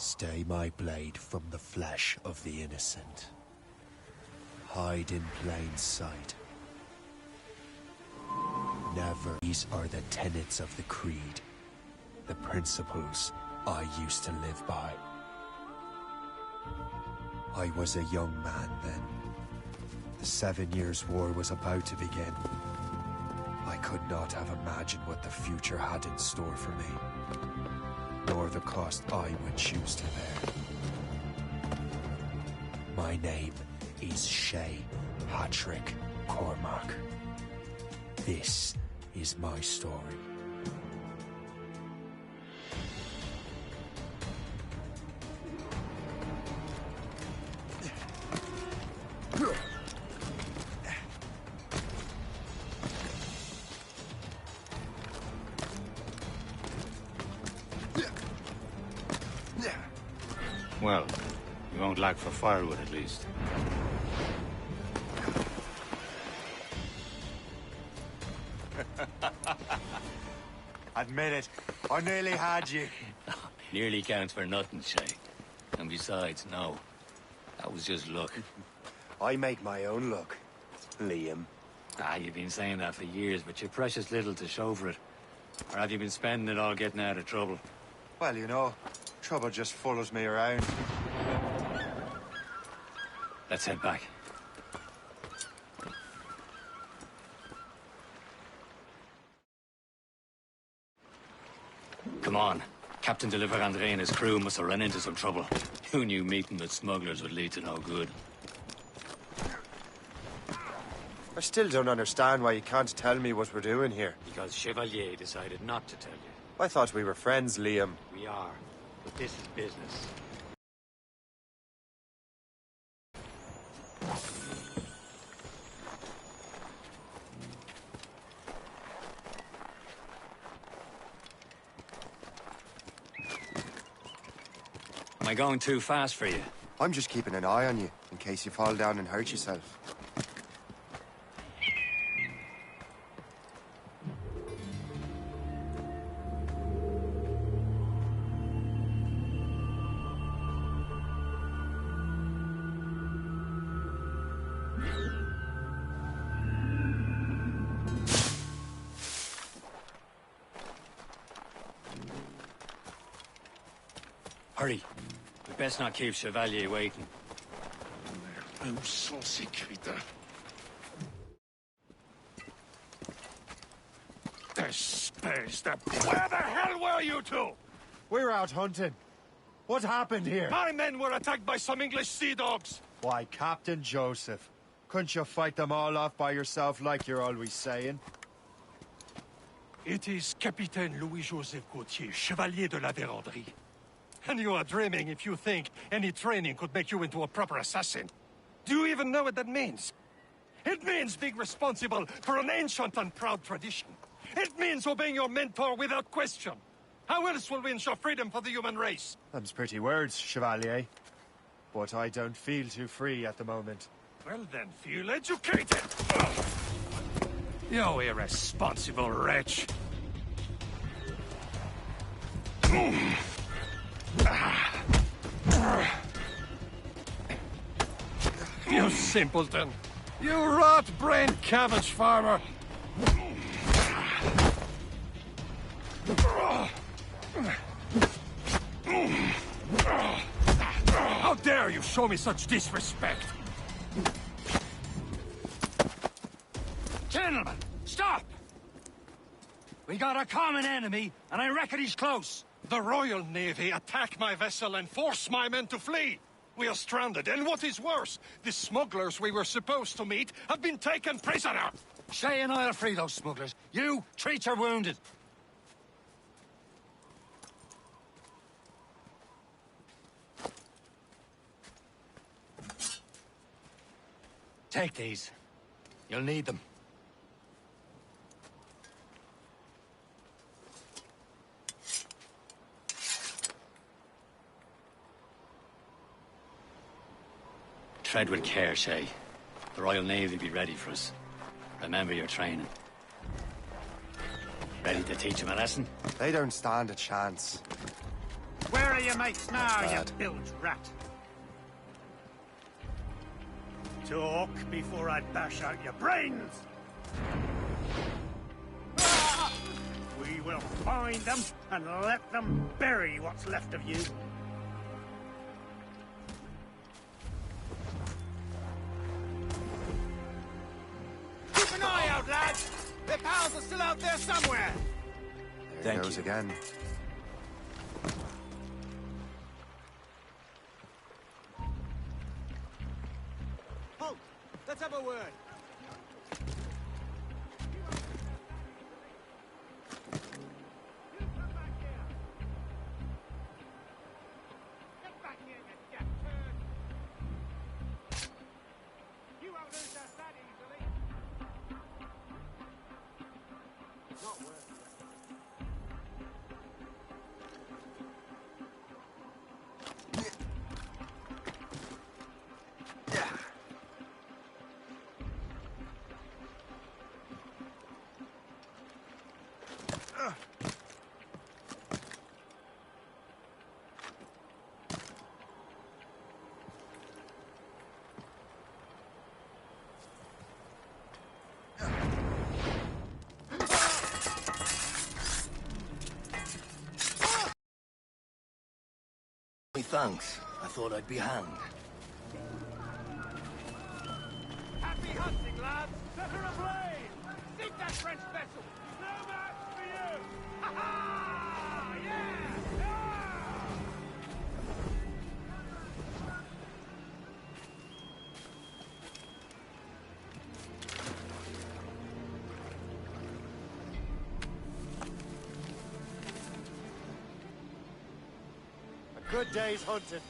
Stay my blade from the flesh of the innocent. Hide in plain sight. Never. These are the tenets of the Creed. The principles I used to live by. I was a young man then. The 7 Years' War was about to begin. I could not have imagined what the future had in store for me, nor the cost I would choose to bear. My name is Shay Patrick Cormac. This is my story. Well, you won't lack for firewood, at least. Admit it, I nearly had you. Nearly counts for nothing, Shay. And besides, no. That was just luck. I make my own luck, Liam. You've been saying that for years, but you've precious little to show for it. Or have you been spending it all getting out of trouble? Well, you know, trouble just follows me around. Let's head back. Come on. Captain Deliver André and his crew must have run into some trouble. Who knew meeting with smugglers would lead to no good? I still don't understand why you can't tell me what we're doing here. Because Chevalier decided not to tell you. I thought we were friends, Liam. We are, but this is business. Am I going too fast for you? I'm just keeping an eye on you, in case you fall down and hurt yourself. Hurry. We best not keep Chevalier waiting. Où sont ces crétins? Espèce de... Where the hell were you two? We're out hunting. What happened here? My men were attacked by some English sea dogs. Why, Captain Joseph. Couldn't you fight them all off by yourself like you're always saying? It is Capitaine Louis-Joseph Gauthier, Chevalier de la Vérendrye. And you are dreaming if you think any training could make you into a proper assassin. Do you even know what that means? It means being responsible for an ancient and proud tradition. It means obeying your mentor without question. How else will we ensure freedom for the human race? Them's pretty words, Chevalier. But I don't feel too free at the moment. Well then, feel educated! Ugh. You irresponsible wretch! You simpleton! You rot-brained cabbage farmer! How dare you show me such disrespect! Gentlemen, stop! We got a common enemy, and I reckon he's close. The Royal Navy attack my vessel and force my men to flee. We are stranded, and what is worse, the smugglers we were supposed to meet have been taken prisoner. Shay and I'll free those smugglers. You, treat your wounded. Take these. You'll need them. Tread with care, Shay. The Royal Navy will be ready for us. Remember your training. Ready to teach them a lesson? They don't stand a chance. Where are your mates now, you bad. bilge rat? Talk before I bash out your brains! We will find them and let them bury what's left of you. Keep an eye out, lads! Their pals are still out there somewhere! There he goes again. Halt! Let's have a word. Thanks. I thought I'd be hanged. Happy hunting, lads! Set her ablaze! Sink that French vessel! No match for you! Ha ha! Yeah! A good day's hunting.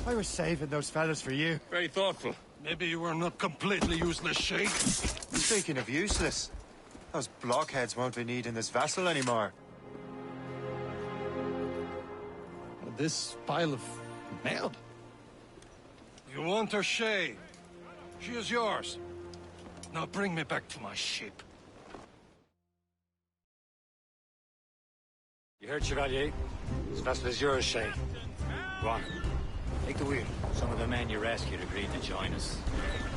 I was saving those fellas for you. Very thoughtful. Maybe you were not completely useless, Sheik. Speaking of useless, those blockheads won't be needing this vessel anymore. This pile of Merde. You want her, Shay? She is yours. Now bring me back to my ship. You heard, Chevalier? This vessel is yours, Shay. Go on. Take the wheel. Some of the men you rescued agreed to join us.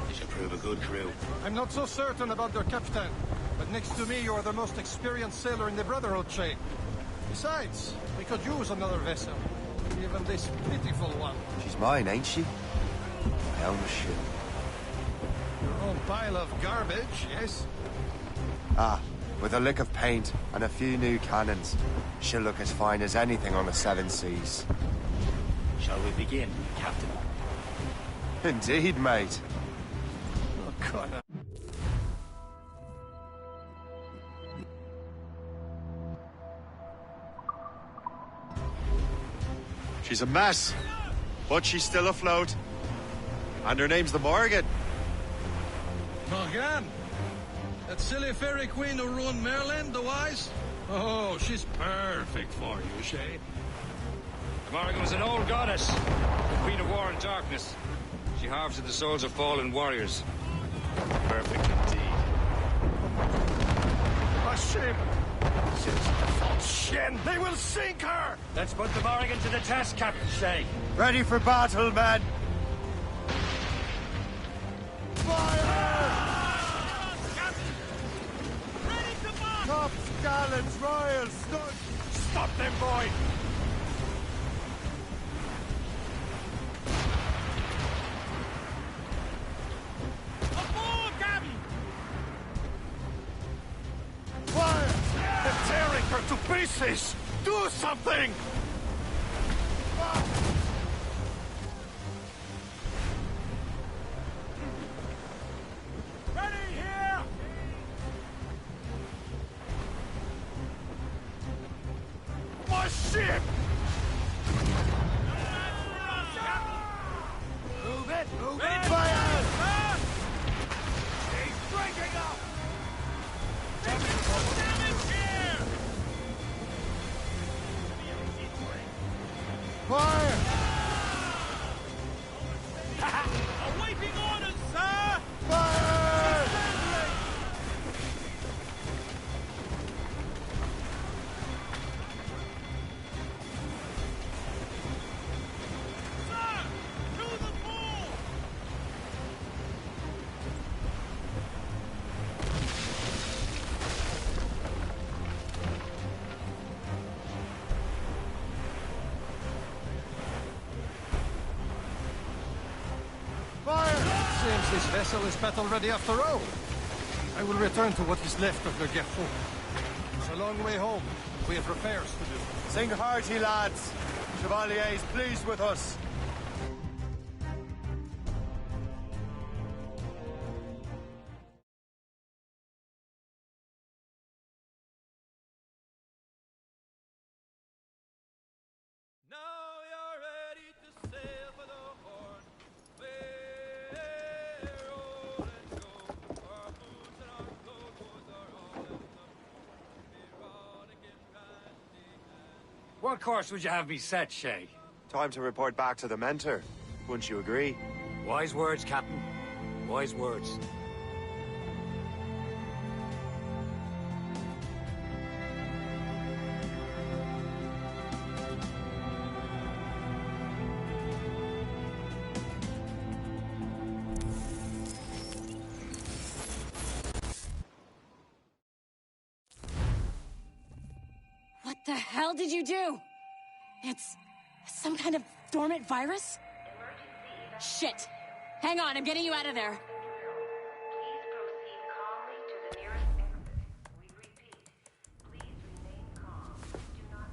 They should prove a good crew. I'm not so certain about their captain, but next to me, you're the most experienced sailor in the Brotherhood, Shay. Besides, we could use another vessel. Even this pitiful one. She's mine, ain't she? My own ship. Your own pile of garbage, yes? Ah, with a lick of paint and a few new cannons, she'll look as fine as anything on the seven seas. Shall we begin, Captain? Indeed, mate. Oh, Connor. She's a mess, but she's still afloat. And her name's the Morgan. Morgan? That silly fairy queen who ruined Merlin, the Wise? Oh, she's perfect for you, Shay. Morrigan was an old goddess, the queen of war and darkness. She harvested the souls of fallen warriors. Perfect indeed. A ship! She's the false shin! They will sink her! Let's put the Morrigan to the test, Captain Shay. Ready for battle, men! Fire! Ready to march! Tops, gallants, royals, studs! Stop them, boy! Aboard, Gabby! Fire! They're tearing her to pieces! Do something! Ready here! My ship! Move it! Move Ready, it! fire! He's breaking up! Taking some damage here! Fire! Awaiting orders, sir! Fire! Sir! To the pool! Fire! Seems this vessel is battle ready after all. I will return to what is left of the Gerfaut. It's a long way home. We have repairs to do. Sing hearty, lads. Chevalier's pleased with us. Now you're ready to sail for the Horn. We're roll and go. Our boots and our clothes are all in the erotic and brandy and What course would you have me set, Shay? Time to report back to the mentor. Wouldn't you agree? Wise words, Captain. Wise words. What the hell did you do? It's some kind of dormant virus? Shit. Hang on, I'm getting you out of there. Please proceed calmly to the nearest exit. We repeat, please remain calm. Do not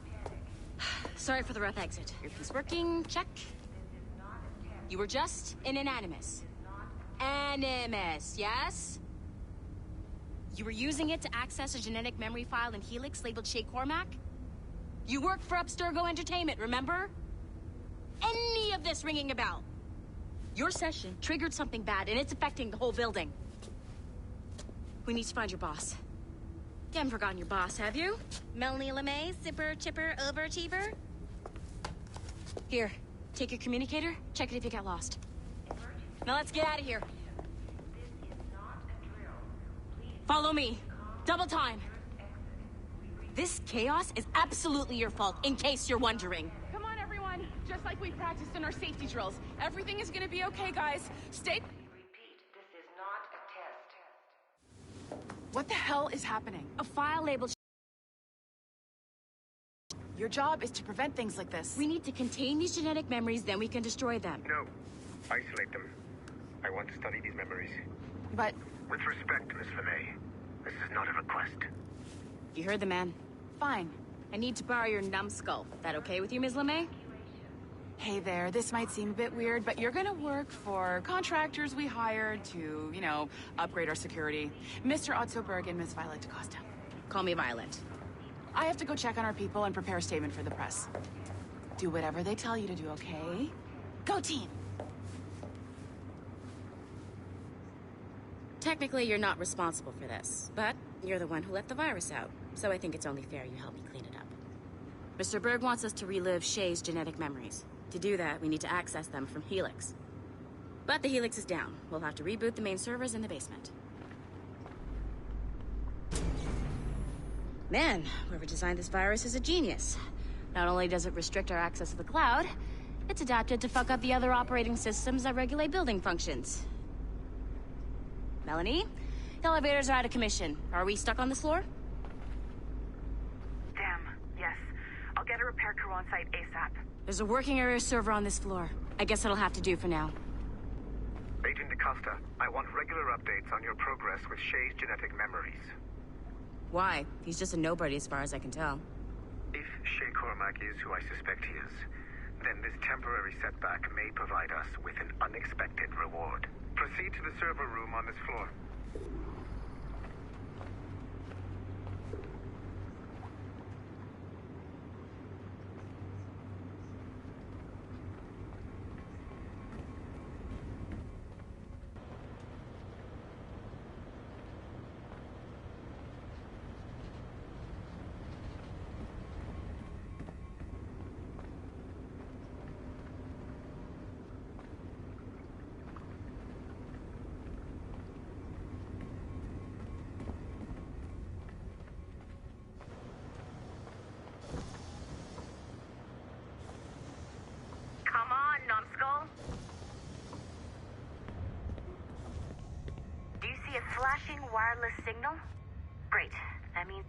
panic. Sorry for the rough exit. Earpiece working, check. This is not a test. You were just in an animus. Animus, yes? You were using it to access a genetic memory file in Helix labeled Shay Cormac? You worked for Abstergo Entertainment, remember? Any of this ringing a bell? Your session triggered something bad, and it's affecting the whole building. We need to find your boss. You haven't forgotten your boss, have you? Melanie LeMay, zipper, chipper, overachiever? Here, Take your communicator, check it if you get lost. Now let's get out of here. Follow me. Double time. This chaos is absolutely your fault, in case you're wondering. Come on, everyone. Just like we practiced in our safety drills. Everything is gonna be okay, guys. Stay... Repeat, this is not a test. What the hell is happening? A file labeled... Your job is to prevent things like this. We need to contain these genetic memories, then we can destroy them. No. Isolate them. I want to study these memories. But... With respect, Miss LeMay, this is not a request. You heard the man. Fine. I need to borrow your numbskull. That okay with you, Ms. LeMay? Hey there, this might seem a bit weird, but you're gonna work for contractors we hired to, you know, upgrade our security. Mr. Otto Berg and Miss Violet DaCosta. Call me Violet. I have to go check on our people and prepare a statement for the press. Do whatever they tell you to do, okay? Go team! Technically, you're not responsible for this, but you're the one who let the virus out, so I think it's only fair you help me clean it up. Mr. Berg wants us to relive Shay's genetic memories. To do that, we need to access them from Helix. But the Helix is down. We'll have to reboot the main servers in the basement. Man, whoever designed this virus is a genius. Not only does it restrict our access to the cloud, it's adapted to fuck up the other operating systems that regulate building functions. Melanie? The elevators are out of commission. Are we stuck on this floor? Damn, yes. I'll get a repair crew on site ASAP. There's a working area server on this floor. I guess it'll have to do for now. Agent DaCosta, I want regular updates on your progress with Shay's genetic memories. Why? He's just a nobody as far as I can tell. If Shay Cormac is who I suspect he is, then this temporary setback may provide us with an unexpected reward. Proceed to the server room on this floor. Flashing wireless signal? Great. That means...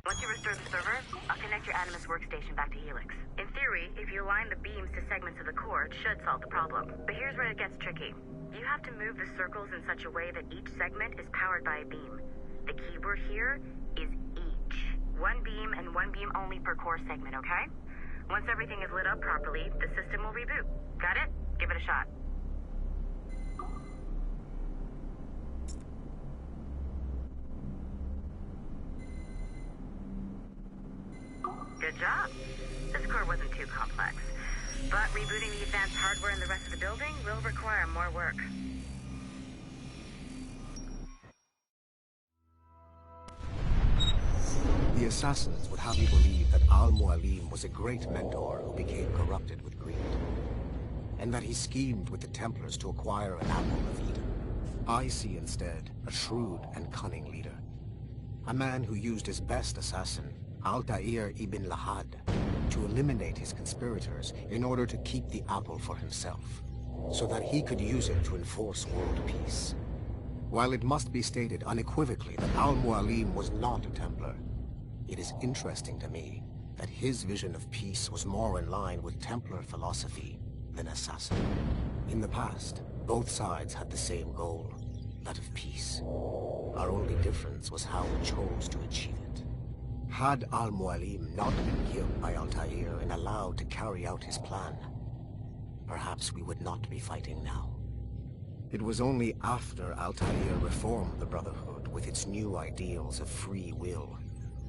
Once you restore the server, I'll connect your Animus workstation back to Helix. In theory, if you align the beams to segments of the core, it should solve the problem. But here's where it gets tricky. You have to move the circles in such a way that each segment is powered by a beam. The keyword here is each. One beam and one beam only per core segment, okay? Once everything is lit up properly, the system will reboot. Got it? Give it a shot. Good job. This core wasn't too complex. But rebooting the advanced hardware in the rest of the building will require more work. The assassins would have you believe that Al-Mualim was a great mentor who became corrupted with greed, and that he schemed with the Templars to acquire an apple of Eden. I see instead a shrewd and cunning leader. A man who used his best assassin, Altair ibn Lahad, to eliminate his conspirators in order to keep the apple for himself, so that he could use it to enforce world peace. While it must be stated unequivocally that Al-Mualim was not a Templar, it is interesting to me that his vision of peace was more in line with Templar philosophy than assassin. In the past, both sides had the same goal, that of peace. Our only difference was how we chose to achieve it. Had Al-Mualim not been killed by Altair and allowed to carry out his plan, perhaps we would not be fighting now. It was only after Altair reformed the Brotherhood with its new ideals of free will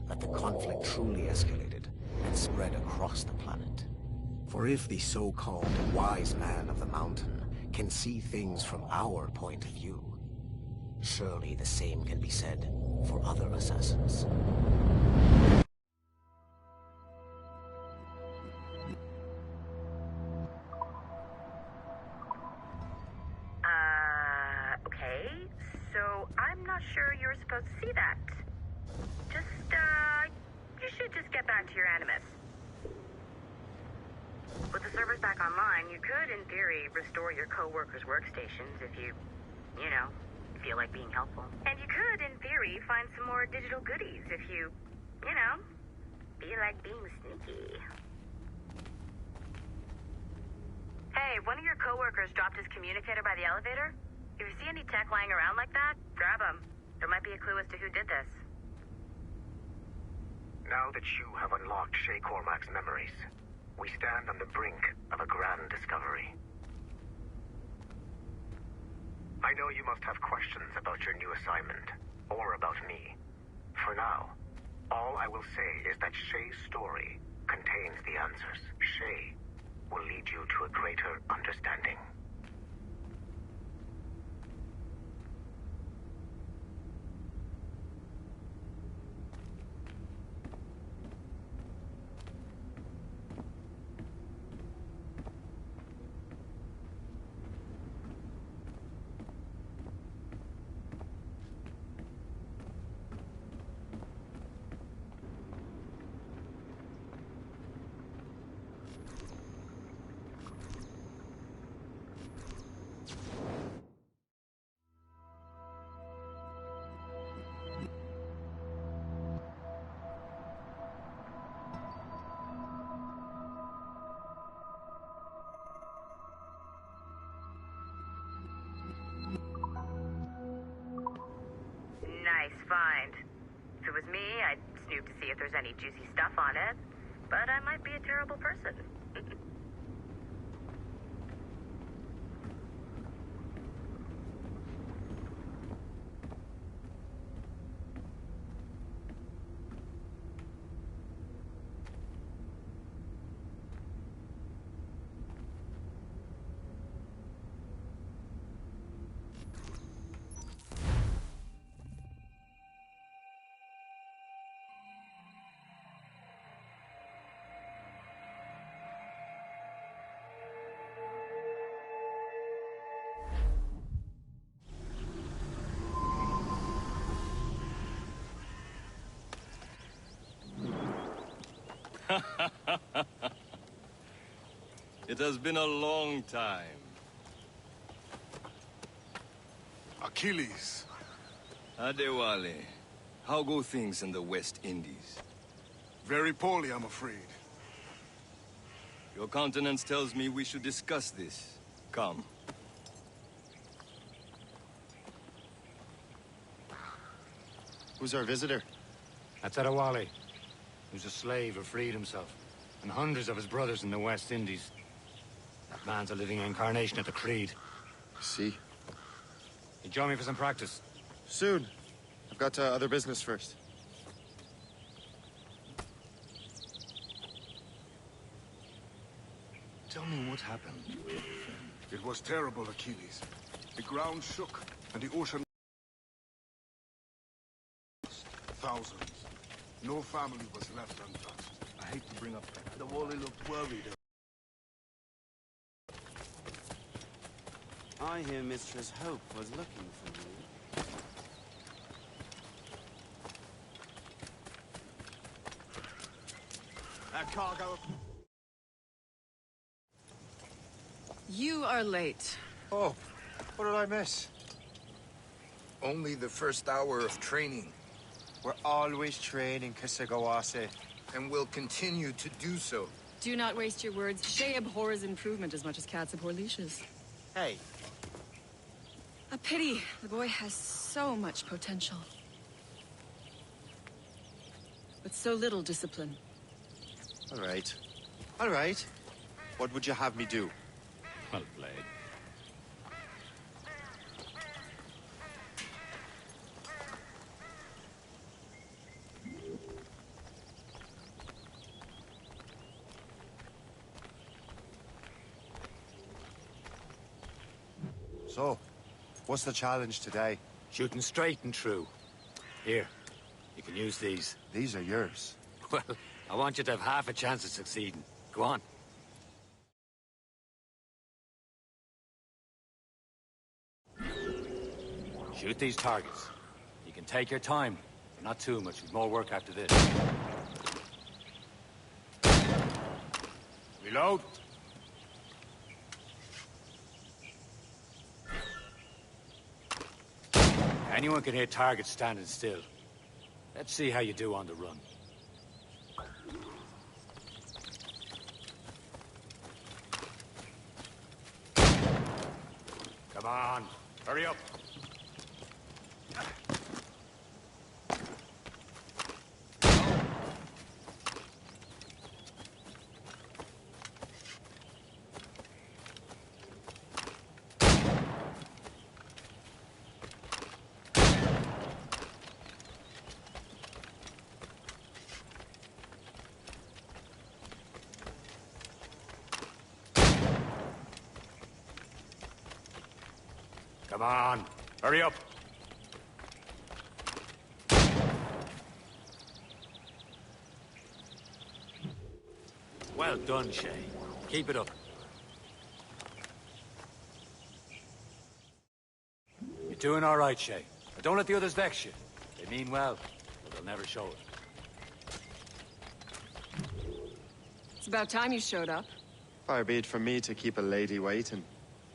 that the conflict truly escalated and spread across the planet. For if the so-called wise man of the mountain can see things from our point of view, surely the same can be said for other assassins. sure you're supposed to see that. You should just get back to your Animus. With the servers back online, you could, in theory, restore your co-workers' workstations if you feel like being helpful. And you could, in theory, find some more digital goodies if you feel like being sneaky. Hey, one of your co-workers dropped his communicator by the elevator. If you see any tech lying around like that, grab them. There might be a clue as to who did this. Now that you have unlocked Shay Cormac's memories, we stand on the brink of a grand discovery. I know you must have questions about your new assignment, or about me. For now, all I will say is that Shay's story contains the answers. Shay will lead you to a greater understanding. Nice find. If it was me, I'd snoop to see if there's any juicy stuff on it. But I might be a terrible person. It has been a long time. Achilles. Adewale, how go things in the West Indies? Very poorly, I'm afraid. Your countenance tells me we should discuss this. Come. Who's our visitor? That's Adewale, who's a slave who freed himself, and hundreds of his brothers in the West Indies. That man's a living incarnation of the Creed. See? You join me for some practice? Soon. I've got other business first. Tell me what happened to your friend. It was terrible, Achilles. The ground shook, and the ocean... Thousands. No family was left untouched. I hate to bring up... The Wally looked worried. I hear Mistress Hope was looking for you. That cargo... You are late. Oh, what did I miss? Only the first hour of training. We're always training, Kisagawase. And will continue to do so. Do not waste your words. Shay abhors improvement as much as cats abhor leashes. Hey. A pity. The boy has so much potential. But so little discipline. All right. All right. What would you have me do? Well played. So, what's the challenge today? Shooting straight and true. Here, you can use these. These are yours. Well, I want you to have half a chance of succeeding. Go on. Shoot these targets. can take your time. Not too much. We've more work after this. Reload. Anyone can hit targets standing still. Let's see how you do on the run. Come on, hurry up. Come on, hurry up. Well done, Shay. Keep it up. You're doing all right, Shay. But don't let the others vex you. They mean well, but they'll never show it. It's about time you showed up. Far be it from me to keep a lady waiting.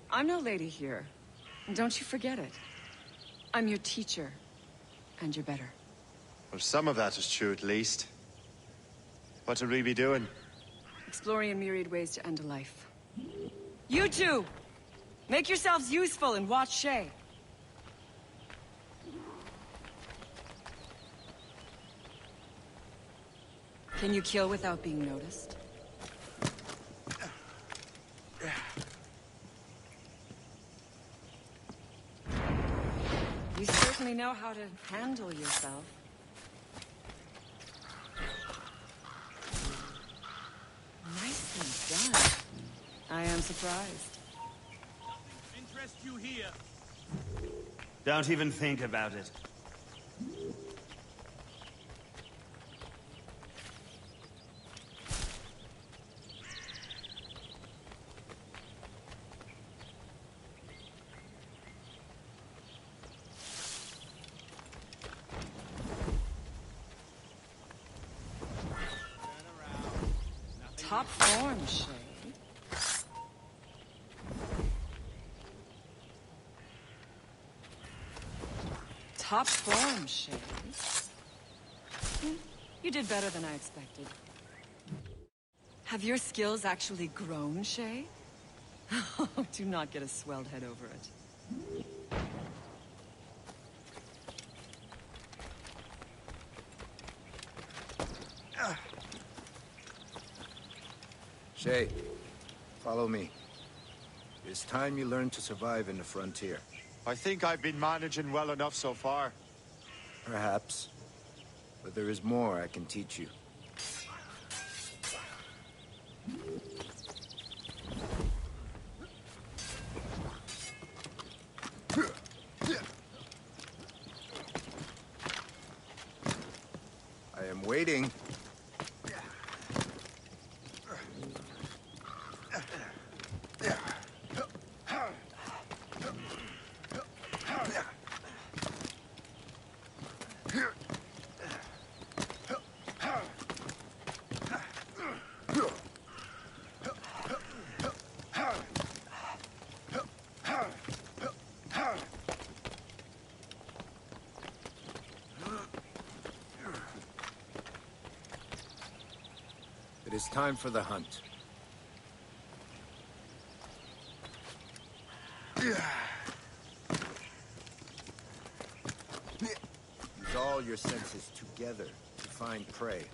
I'm no lady here. And don't you forget it. I'm your teacher. And you're better. Well, some of that is true at least. What would we be doing? Exploring a myriad ways to end a life. You two! Make yourselves useful and watch Shay. Can you kill without being noticed? You certainly know how to handle yourself. Nicely done. I am surprised. Nothing interests you here. Don't even think about it. Top form, Shay. Top form, Shay. You did better than I expected. Have your skills actually grown, Shay? Do not get a swelled head over it. Shay, follow me. It's time you learn to survive in the frontier. I think I've been managing well enough so far. Perhaps. But there is more I can teach you. I am waiting. It is time for the hunt. Use all your senses together to find prey.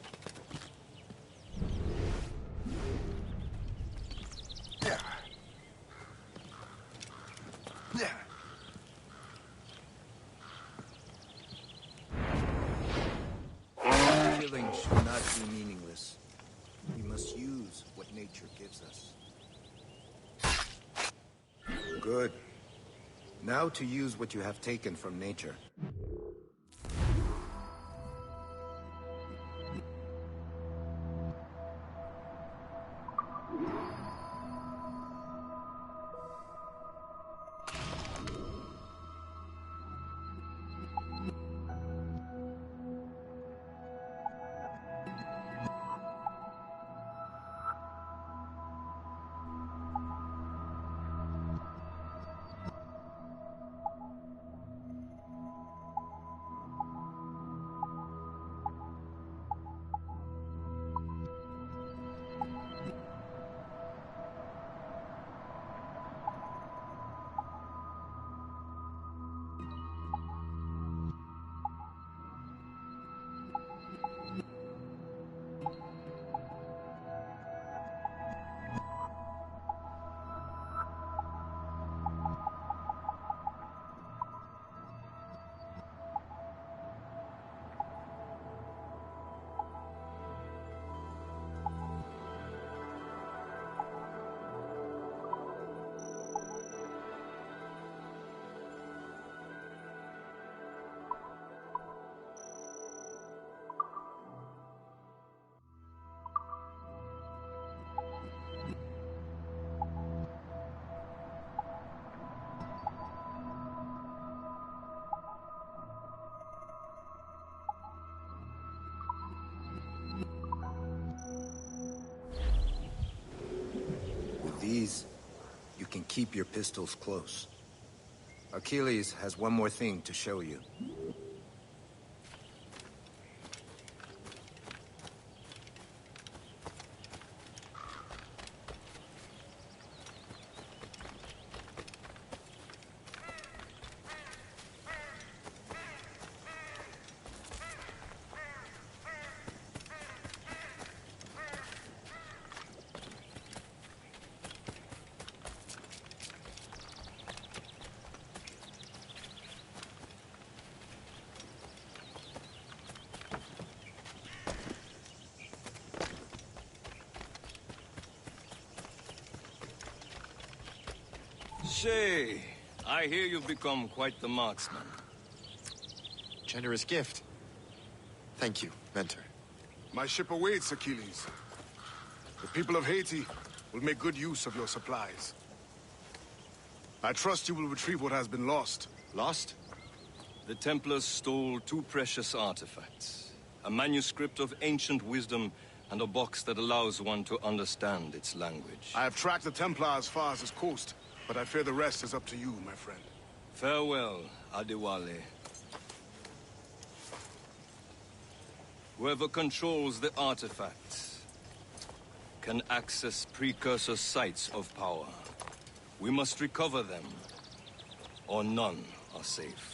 Killing should not be meaningless. We must use what nature gives us. Good. Now to use what you have taken from nature. these, you can keep your pistols close. Achilles has one more thing to show you. Shay, I hear you've become quite the marksman. Generous gift. Thank you, Mentor. My ship awaits, Achilles. The people of Haiti will make good use of your supplies. I trust you will retrieve what has been lost. Lost? The Templars stole two precious artifacts. A manuscript of ancient wisdom and a box that allows one to understand its language. I have tracked the Templar as far as this coast, but I fear the rest is up to you, my friend. Farewell, Adewale. Whoever controls the artifacts can access precursor sites of power. We must recover them, or none are safe.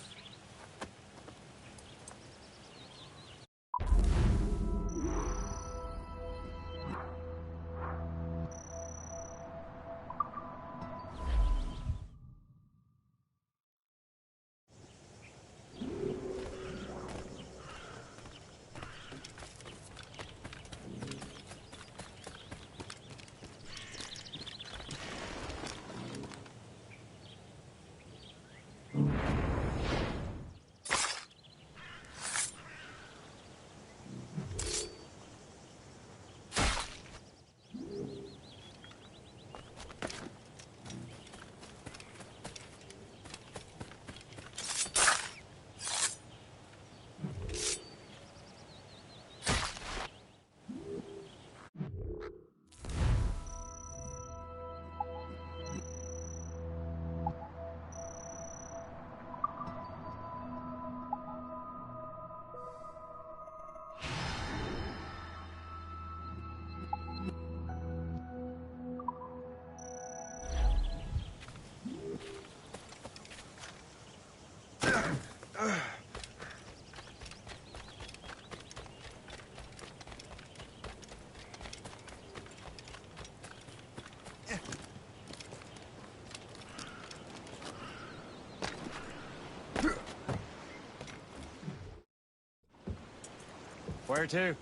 Where to?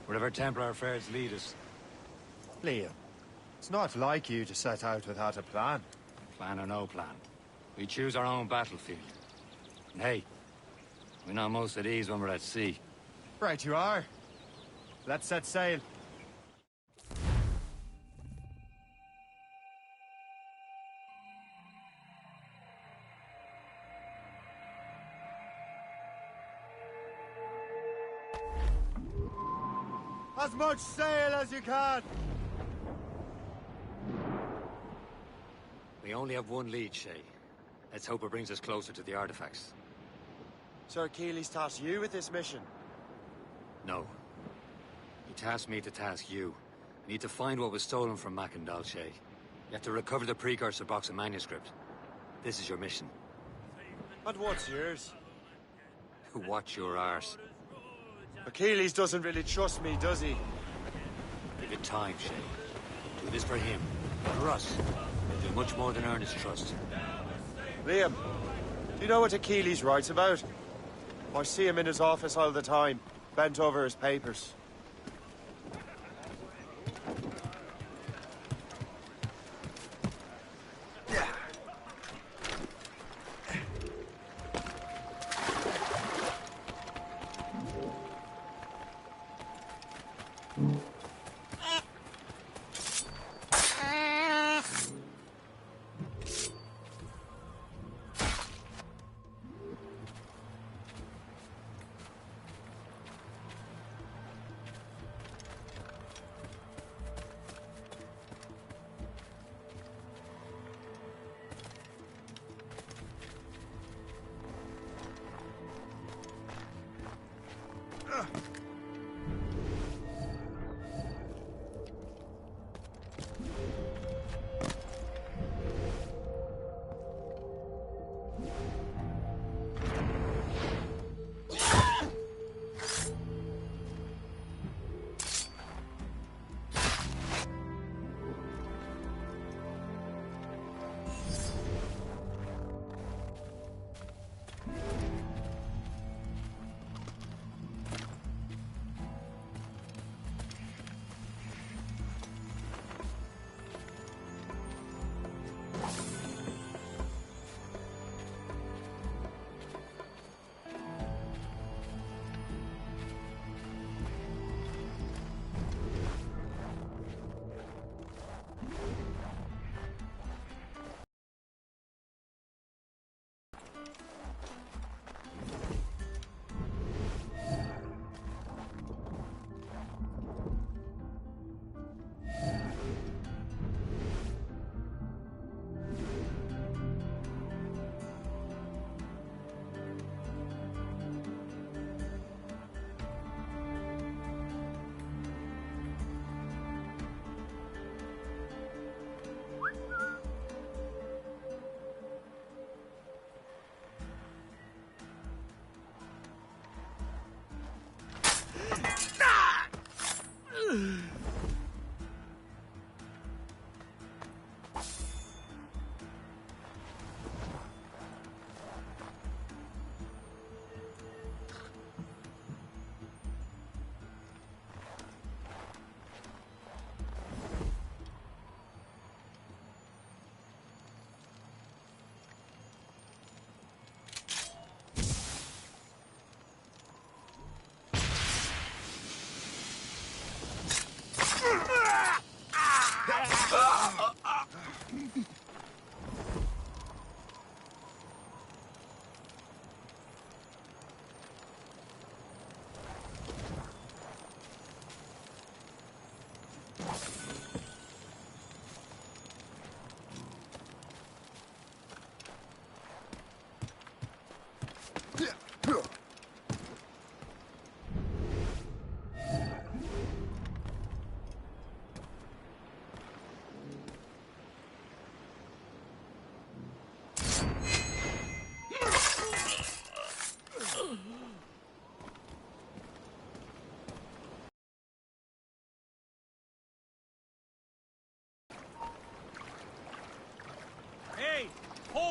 Wherever Templar affairs lead us. Liam, it's not like you to set out without a plan. Plan or no plan. We choose our own battlefield. And hey, we're not most at ease when we're at sea. Right you are. Let's set sail. As much sail as you can! We only have one lead, Shay. Let's hope it brings us closer to the artifacts. So Achilles tasked you with this mission? No. He tasked me to task you. We need to find what was stolen from Mackandal, Shay. You have to recover the precursor box of manuscript. This is your mission. And what's yours? Watch your arse. Achilles doesn't really trust me, does he? Give it time, Shay. Do this for him. For us. Do much more than earn his trust. Liam, do you know what Achilles writes about? I see him in his office all the time, bent over his papers.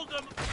hold them!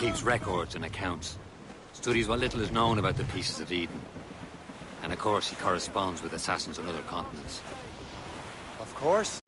He keeps records and accounts. Studies what little is known about the Pieces of Eden. And of course, he corresponds with assassins on other continents. Of course.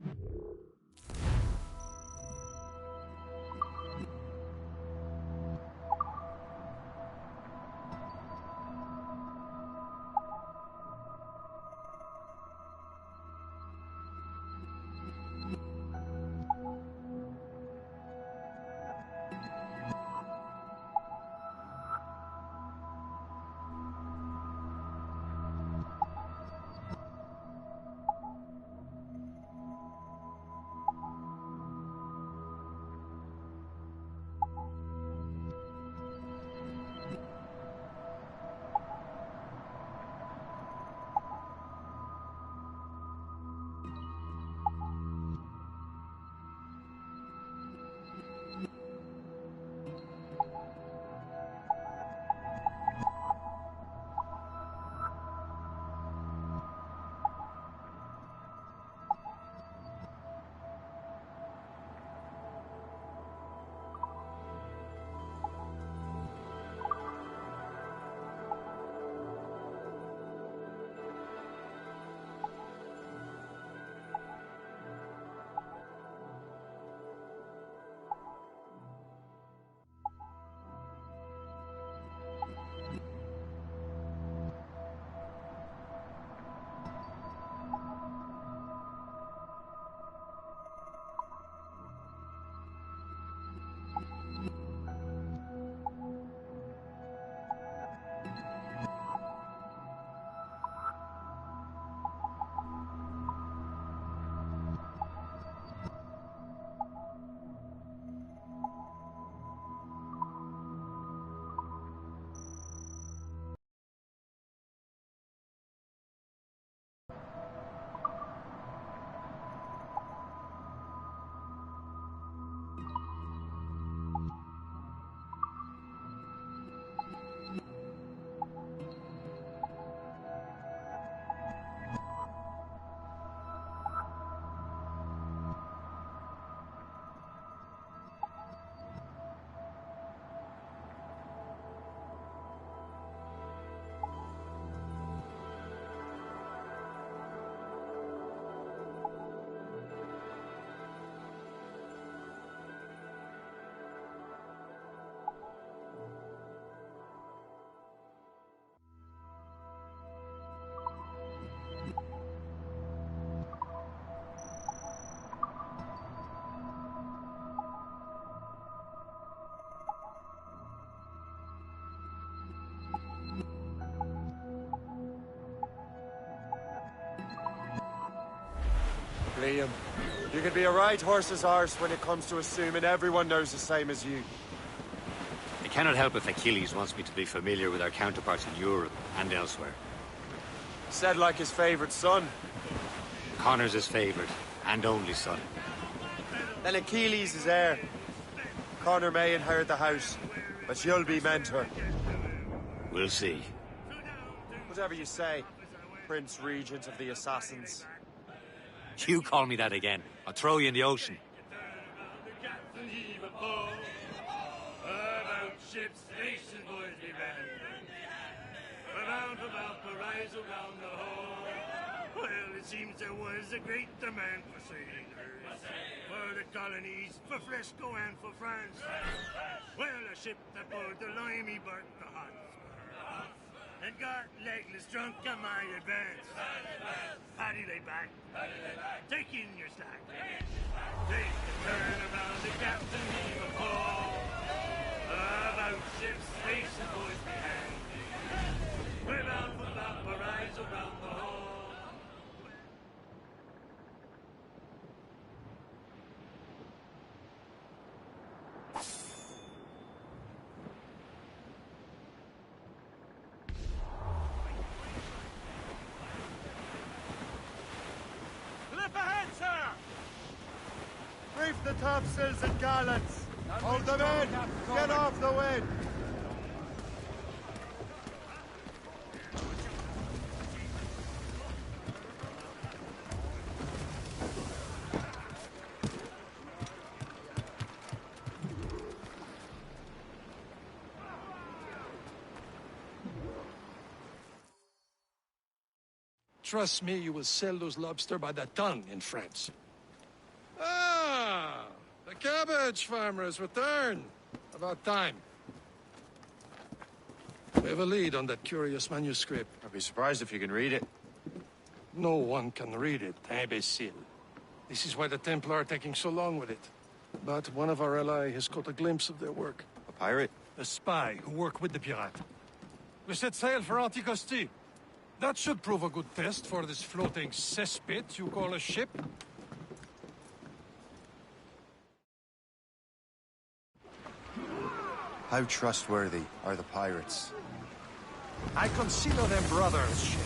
Liam, you can be a right horse's arse when it comes to assuming everyone knows the same as you. I cannot help if Achilles wants me to be familiar with our counterparts in Europe and elsewhere. Said like his favorite son. Connor's his favorite and only son. Then Achilles is heir. Connor may inherit the house, but you'll be mentor. We'll see. Whatever you say, Prince Regent of the Assassins. You call me that again, I'll throw you in the ocean. Ships, station boys be ran. Around about Valparaiso, round the hall. Well, it seems there was a great demand for sailors. For the colonies, for Frisco and for France. Well, a ship that bore the limey bark the Hotspur. And got legless drunk on my advance. Paddy lay back. Take in your slack. Take the turn around the captain, heave a call. About ships, station boys behind. We're bound for Valparaiso, round the hall. Clip ahead, sir! Reef the topsails and gallants! Hold them in! Get off the wind! Trust me, you will sell those lobster by the ton in France. Ah! The cabbage farmer has returned. About time. We have a lead on that curious manuscript. I'd be surprised if you can read it. No one can read it, imbecile. This is why the Templar are taking so long with it. But one of our allies has caught a glimpse of their work. A pirate? A spy who worked with the pirate. We set sail for Anticosti. That should prove a good test for this floating cesspit you call a ship. How trustworthy are the pirates? I consider them brothers, Shay.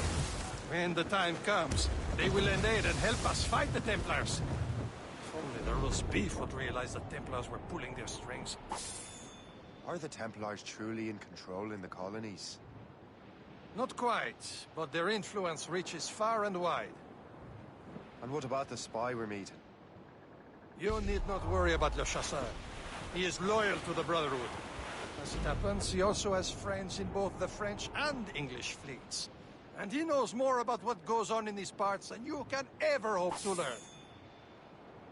When the time comes, they will lend aid and help us fight the Templars. If only the roast beef would realize the Templars were pulling their strings. Are the Templars truly in control in the colonies? Not quite, but their influence reaches far and wide. And what about the spy we're meeting? You need not worry about Le Chasseur. He is loyal to the Brotherhood. As it happens, he also has friends in both the French and English fleets. And he knows more about what goes on in these parts than you can ever hope to learn.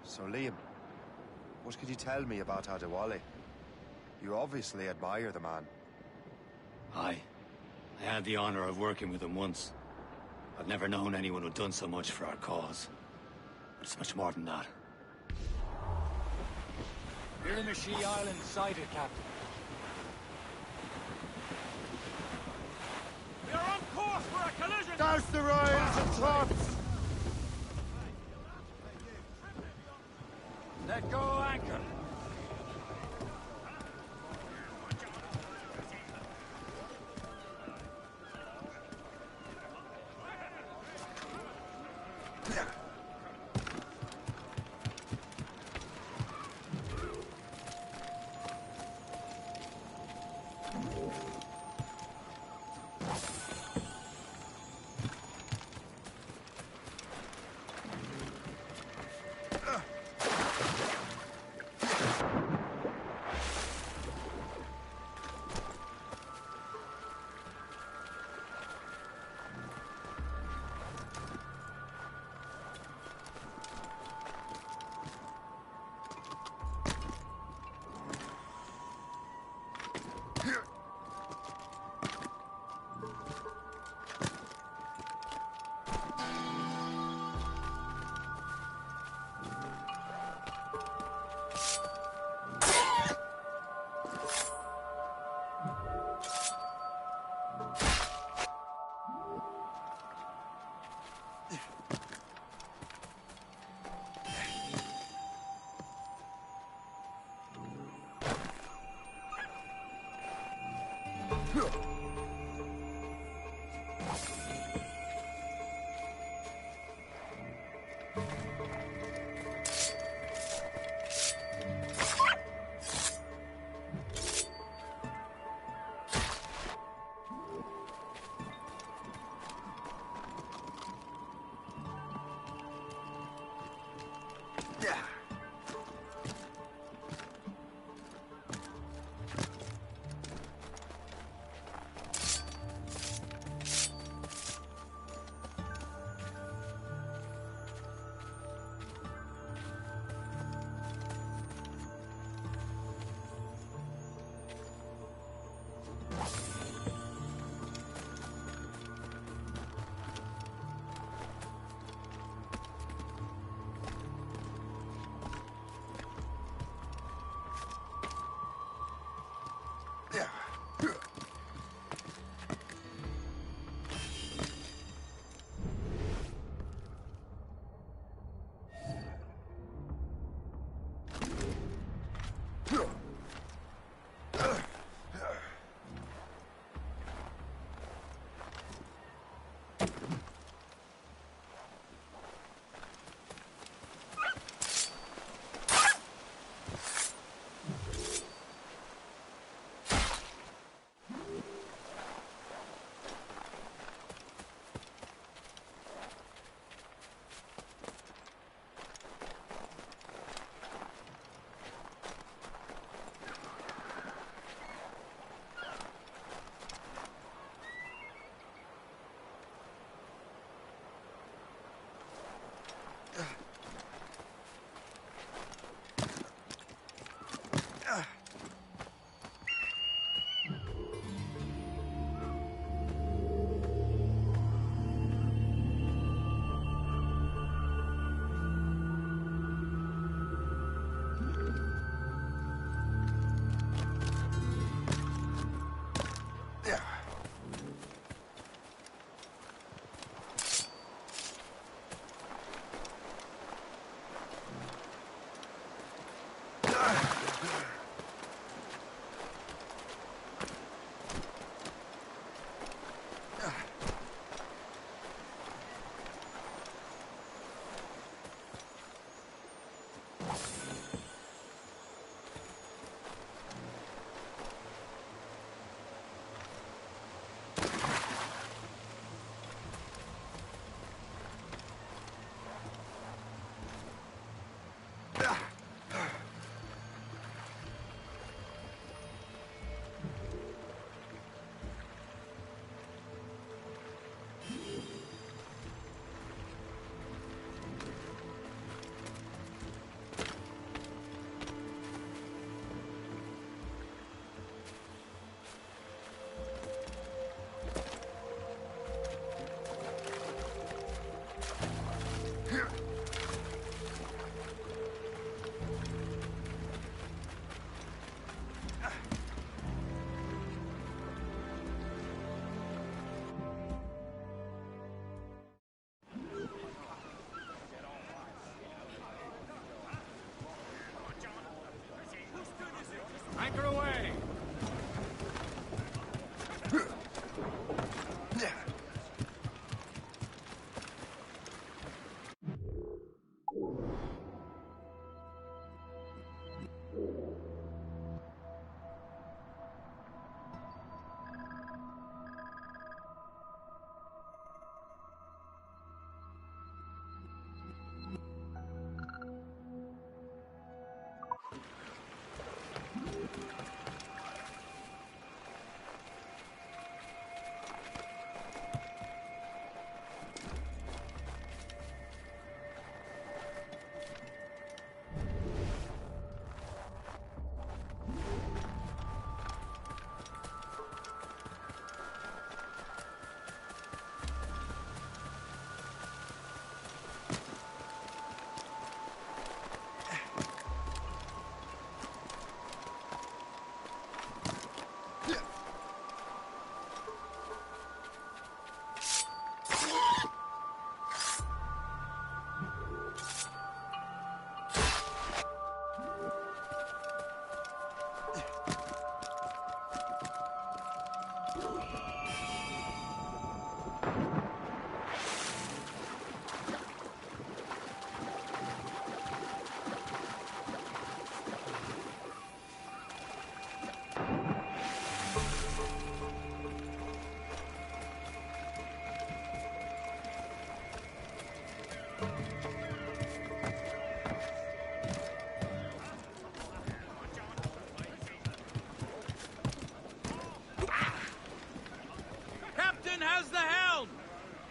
So, Liam, what could you tell me about Adewale? You obviously admire the man. Aye. I had the honor of working with him once. I've never known anyone who'd done so much for our cause. But it's much more than that. We're in the She Island sighted, Captain. We are on course for a collision! Douse the royals and tops! Let go anchor.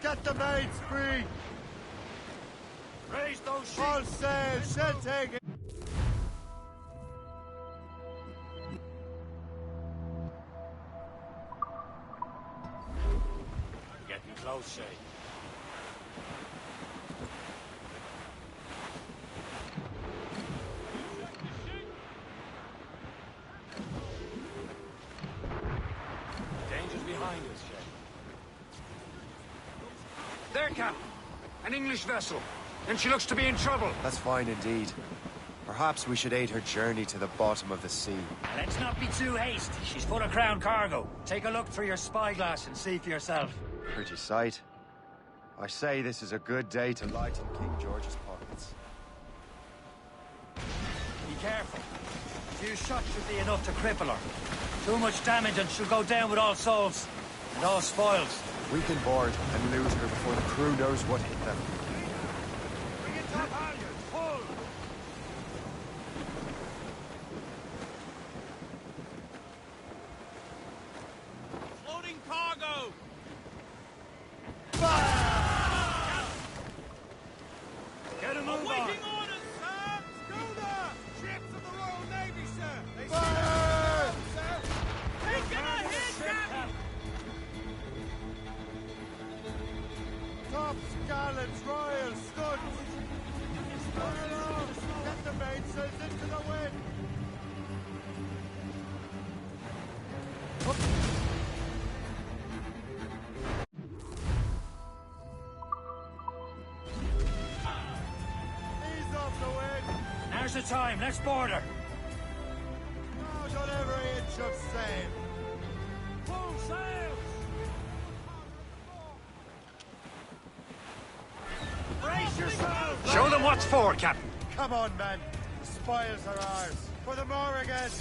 Get the maids free! Raise those sheets! All sail, shell taken! Getting close, Shay. Danger's behind us, Shay. There, Captain. An English vessel. And she looks to be in trouble. That's fine indeed. Perhaps we should aid her journey to the bottom of the sea. Let's not be too hasty. She's full of crown cargo. Take a look through your spyglass and see for yourself. Pretty sight. I say this is a good day to lighten King George's pockets. Be careful. A few shots should be enough to cripple her. Too much damage and she'll go down with all souls. And all spoils. We can board and lose her before the crew knows what hit them. Bring it top halyards, full! Floating cargo! Get a move on! Waiting orders, sir! Schooner! Ships of the Royal Navy, sir! They Fire! sir! Taking a hit, Captain! Top gallants, royal studs! Fire off! Get the mainsails into the wind! Ease off the wind! Now's the time, let's board her! Out on every inch of sail! Full sails! Brace yourselves! Show them what's for, Captain! Come on, men! The spoils are ours! For the Morrigan!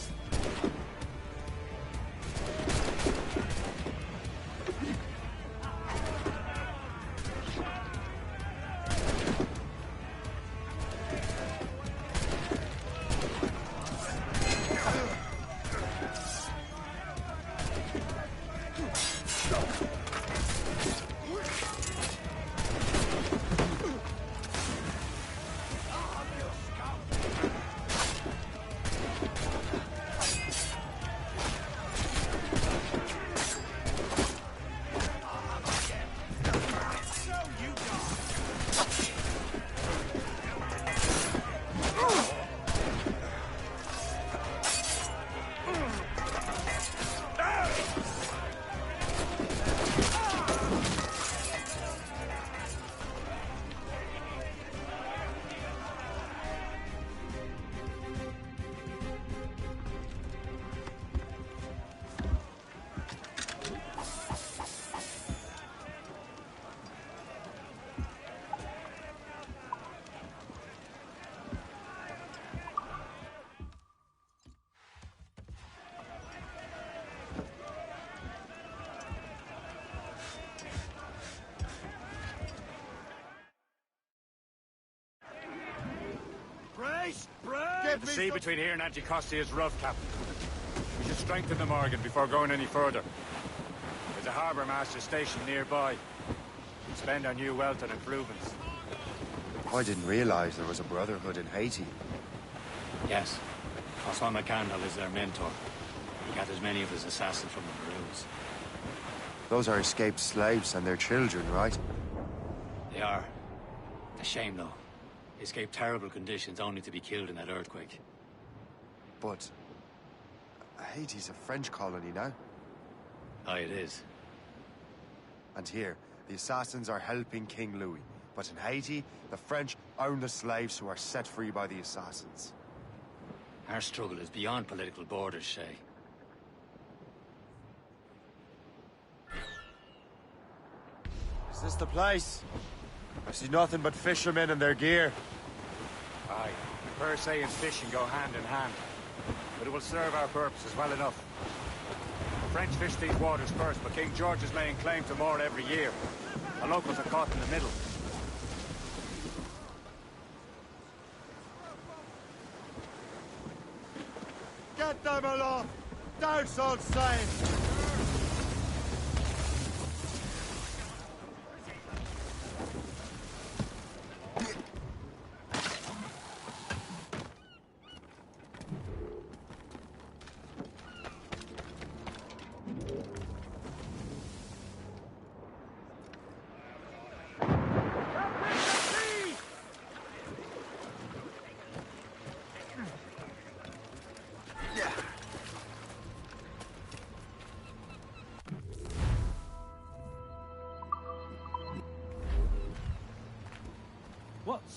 The sea between here and Anticosti is rough, Captain. We should strengthen the Morgan before going any further. There's a harbour master stationed nearby. We'll spend our new wealth on improvements. I didn't realize there was a brotherhood in Haiti. Yes. Osman McCandle is their mentor. He gathers many of his assassins from the Peru's. Those are escaped slaves and their children, right? They are. A shame, though. They escaped terrible conditions only to be killed in that earthquake. But Haiti's a French colony now. Aye, it is. And here, the assassins are helping King Louis. But in Haiti, the French own the slaves who are set free by the assassins. Our struggle is beyond political borders, Shay. Is this the place? I see nothing but fishermen and their gear. Aye, per se and fishing go hand in hand. But it will serve our purposes well enough. The French fish these waters first, but King George is laying claim to more every year. The locals are caught in the middle. Get them aloft! Douse on sail!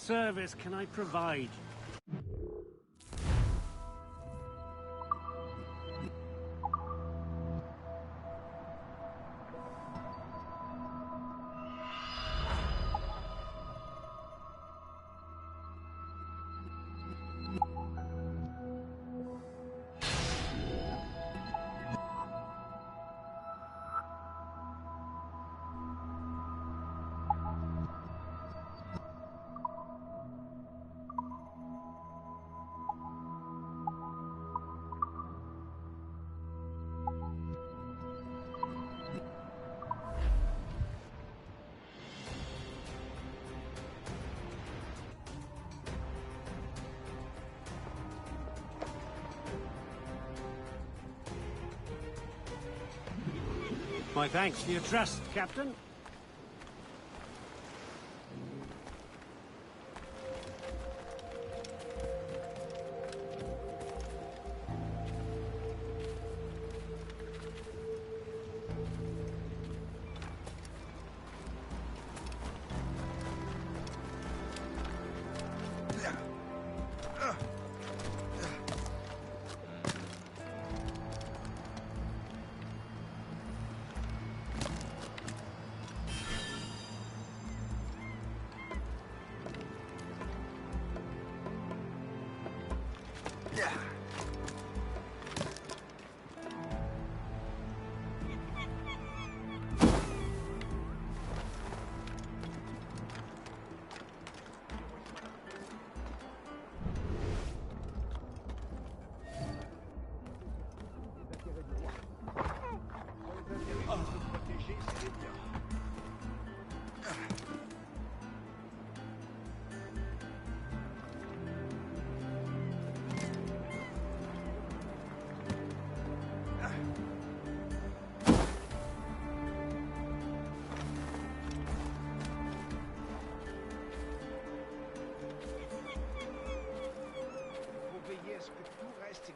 service can I provide? My thanks for your trust, Captain.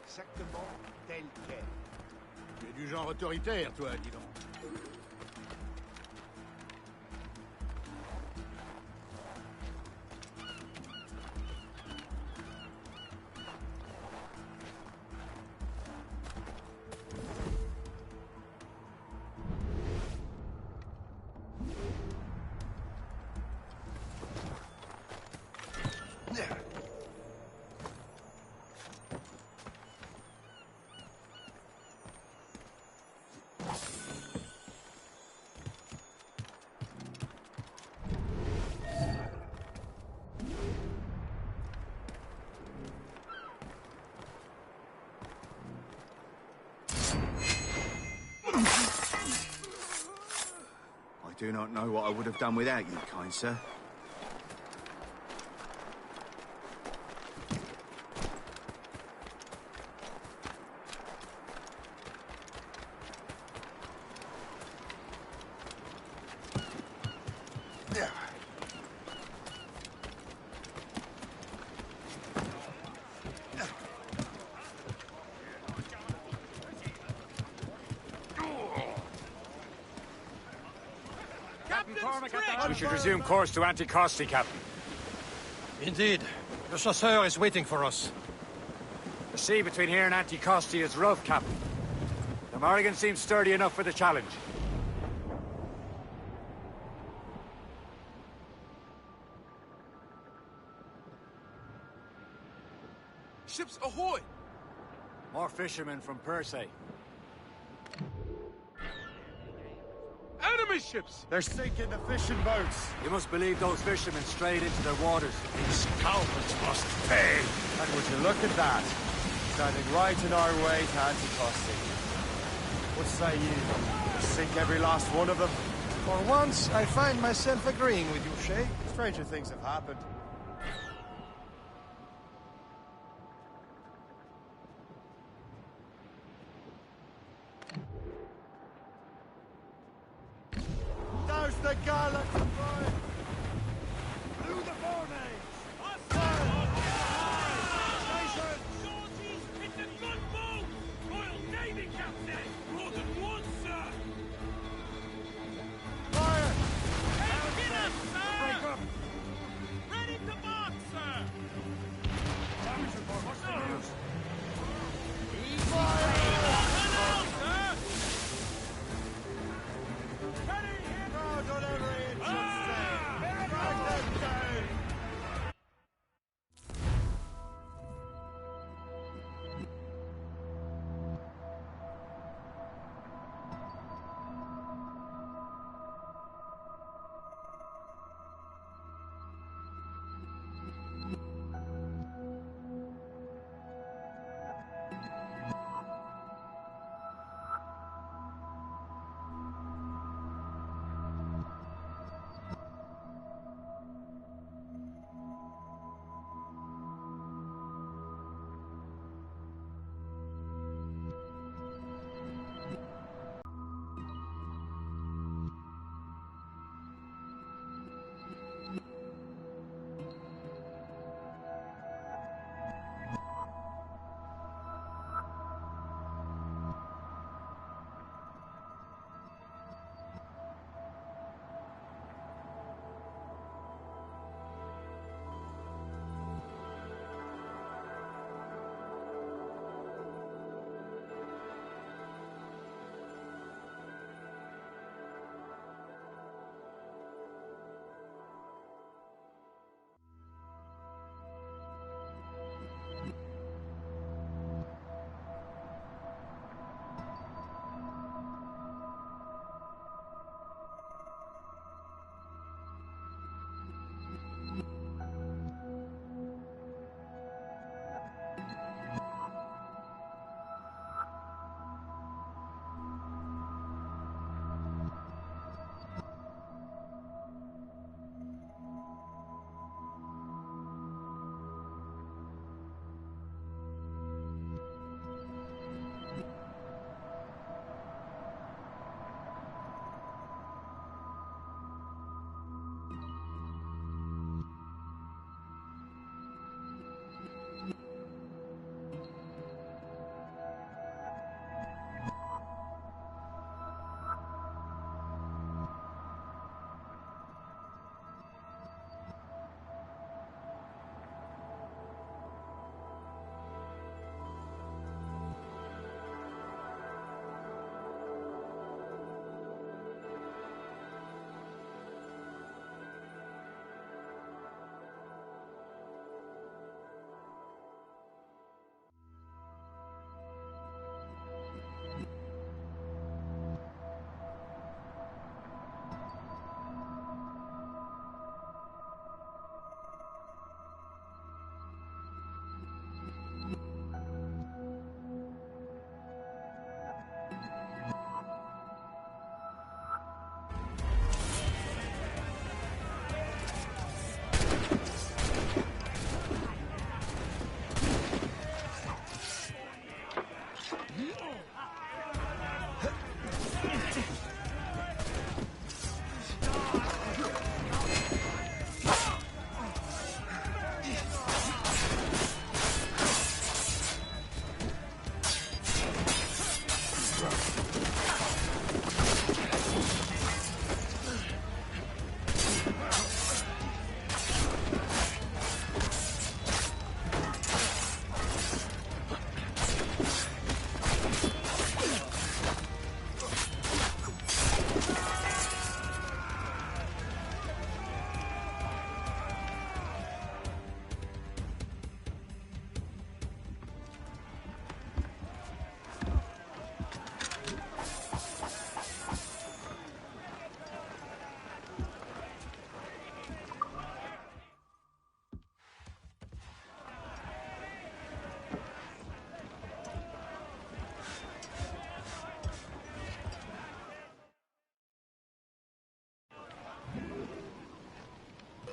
Exactement tel quel. Tu es du genre autoritaire, toi, dis donc. I do not know what I would have done without you, kind sir. We should resume course to Anticosti, Captain. Indeed. The chasseur is waiting for us. The sea between here and Anticosti is rough, Captain. The Morrigan seems sturdy enough for the challenge. Ships ahoy! More fishermen from Persay. Enemy ships! They're sinking the fishing boats. You must believe those fishermen strayed into their waters. These cowards must pay. And would you look at that? Standing right in our way to Anticosti. What say you? Sink every last one of them? For once, I find myself agreeing with you, Shay. Stranger things have happened. Douse the gallants and fire! Through the foremast! Sorties, hit the gunboat! Royal Navy, Captain! More than once, sir! Fire! Hey, get up, sir! Break up! Ready to march!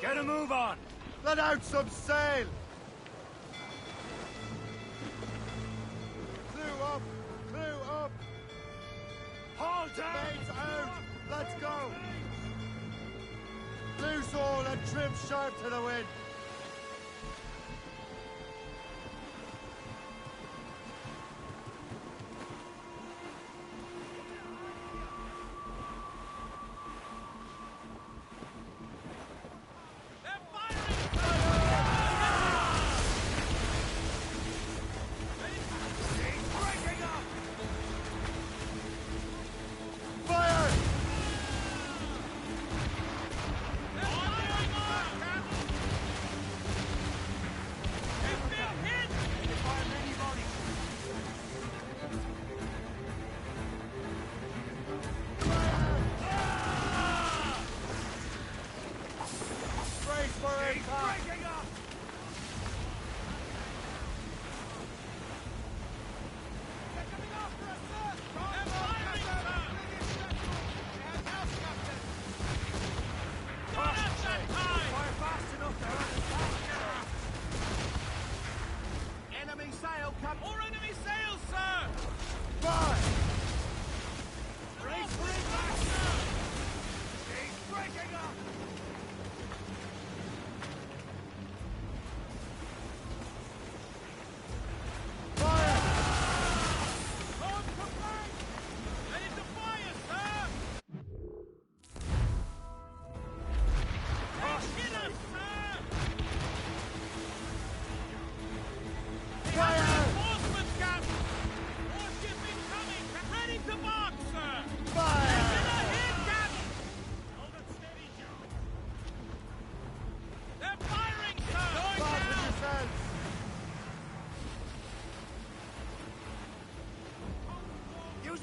Get a move on! Let out some sail! Clew up! Clew up! Haul down! Mates out! Let's go! Loose all and trim sharp to the wind!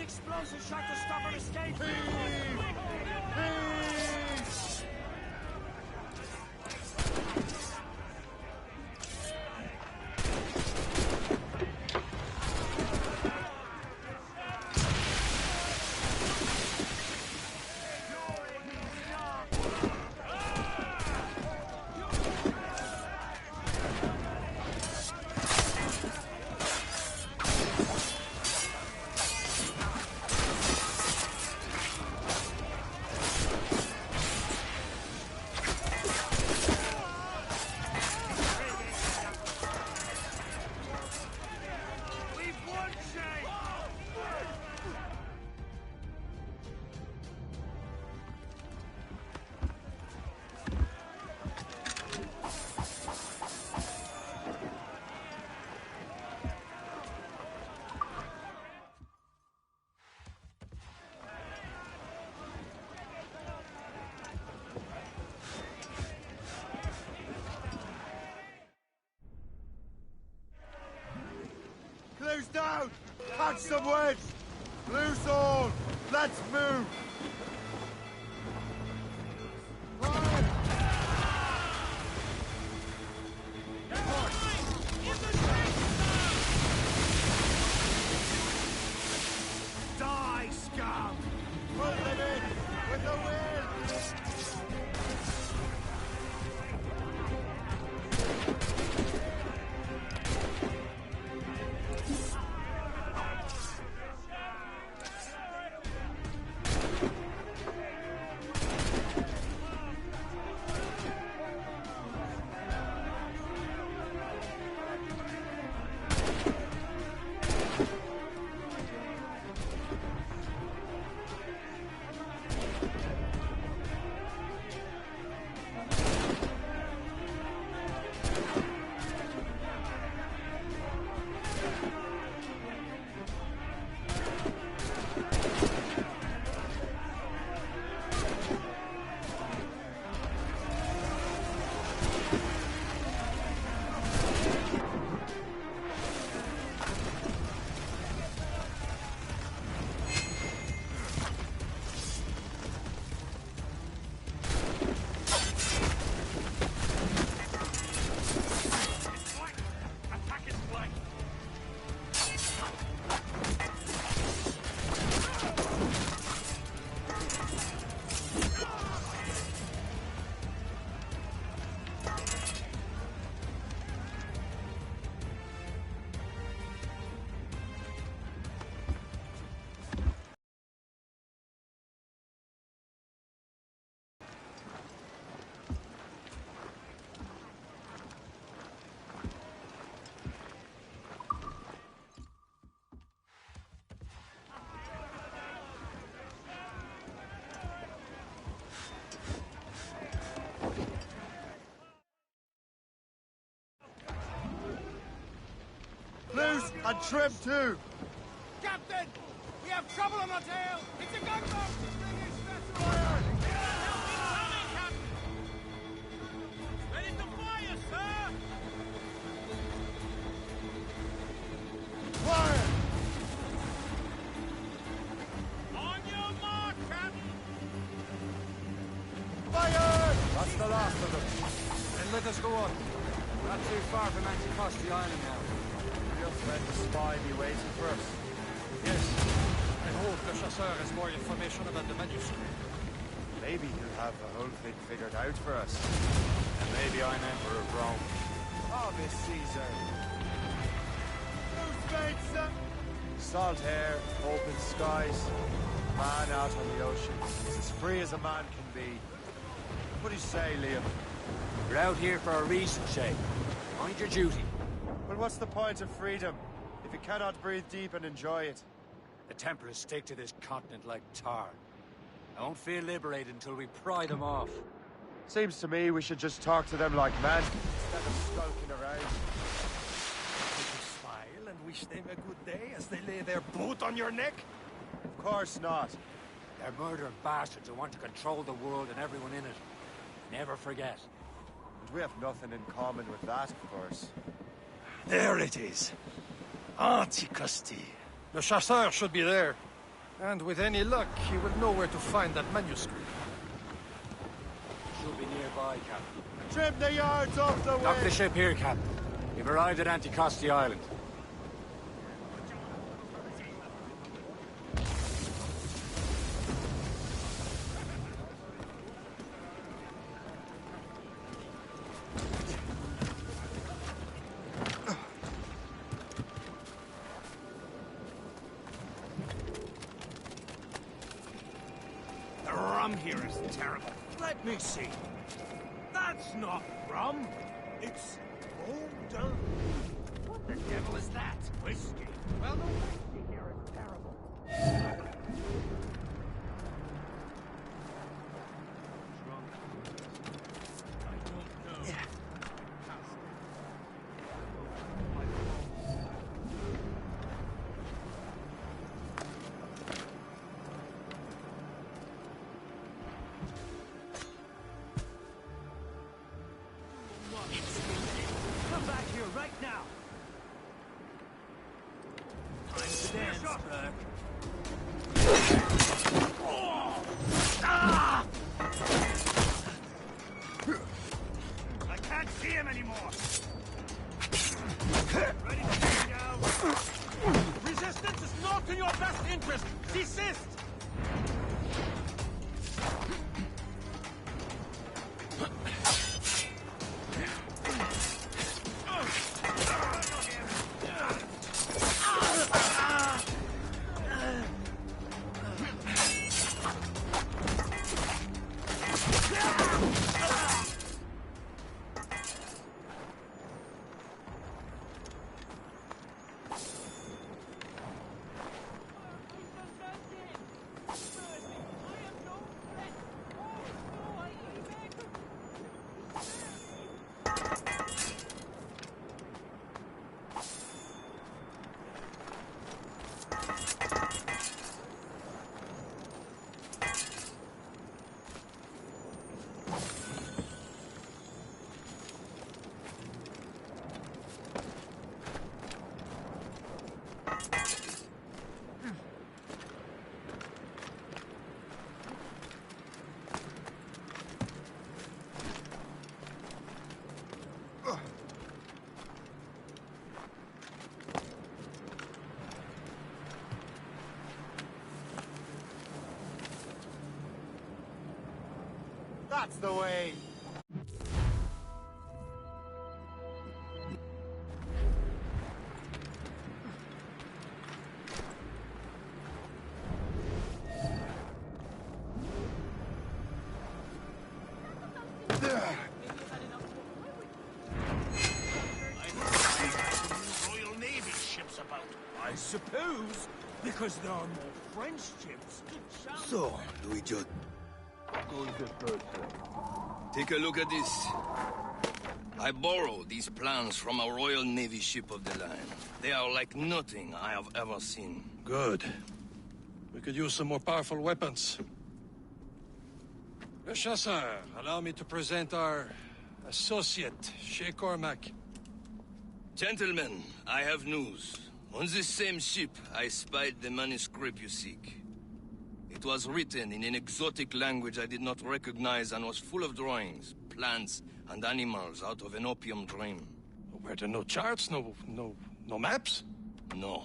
Explosive shot to stop an escape! Loose down! Catch some wedge! Loose all! Let's move! Die, scum! Pull them in! With the wind! Loose and trim too. Captain! We have trouble on our tail! It's a gunboat! British vessel! Ready to fire, sir! Fire! On your mark, Captain! Fire! That's the last of them. Then let us go on. Not too far from Anticosti Island now. Your friend the spy be waiting for us. Yes. I hope the Chasseur has more information about the manuscript. Maybe he'll have the whole thing figured out for us. And maybe I'm Emperor of Rome. Oh, Miss Caesar. Who's made some? Salt air, open skies, man out on the ocean. It's as free as a man can be. What do you say, Liam? We're out here for a reason, Shay. Mind your duty. Well, what's the point of freedom if you cannot breathe deep and enjoy it? The Templars stick to this continent like tar. I won't feel liberated until we pry them off. Seems to me we should just talk to them like men instead of skulking around. Would you smile and wish them a good day as they lay their boot on your neck? Of course not. They're murdering bastards who want to control the world and everyone in it. Never forget. And we have nothing in common with that, of course. There it is. Anticosti. The Chasseur should be there. And with any luck, he will know where to find that manuscript. Should be nearby, Captain. Trim the yards off the way! Dock the ship here, Captain. We've arrived at Anticosti Island. The rum here is terrible. Let me see. That's not rum. It's Bordeaux. What the devil is that? Whiskey. Well, the whiskey here is terrible. Come back here right now. Time to dance, Burke. I can't see him anymore. Ready to take down? Resistance is not in your best interest. Desist. That's the way! Royal Navy ships about. I suppose, because there are more French ships. So, Louis Judd. Take a look at this. I borrowed these plans from a Royal Navy ship of the line. They are like nothing I have ever seen. Good. We could use some more powerful weapons. Le Chasseur, allow me to present our associate, Shay Cormac. Gentlemen, I have news. On this same ship, I spied the manuscript you seek. It was written in an exotic language I did not recognize and was full of drawings, plants, and animals out of an opium dream. Were there no charts, no maps? No.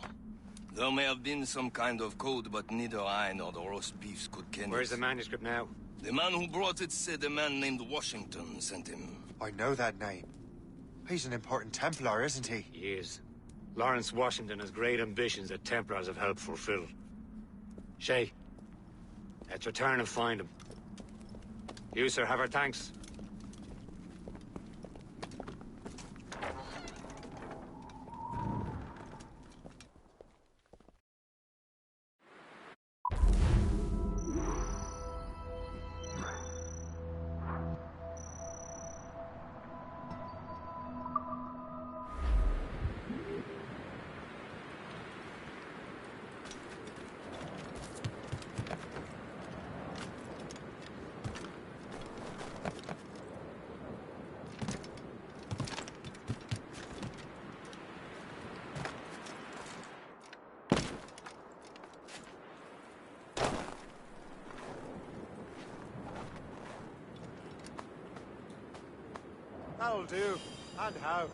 There may have been some kind of code, but neither I nor the roast beefs could ken it. Where's the manuscript now? The man who brought it said a man named Washington sent him. I know that name. He's an important Templar, isn't he? He is. Lawrence Washington has great ambitions that Templars have helped fulfill. Shay, let's return and find him. You, sir, have our thanks. That'll do. And how?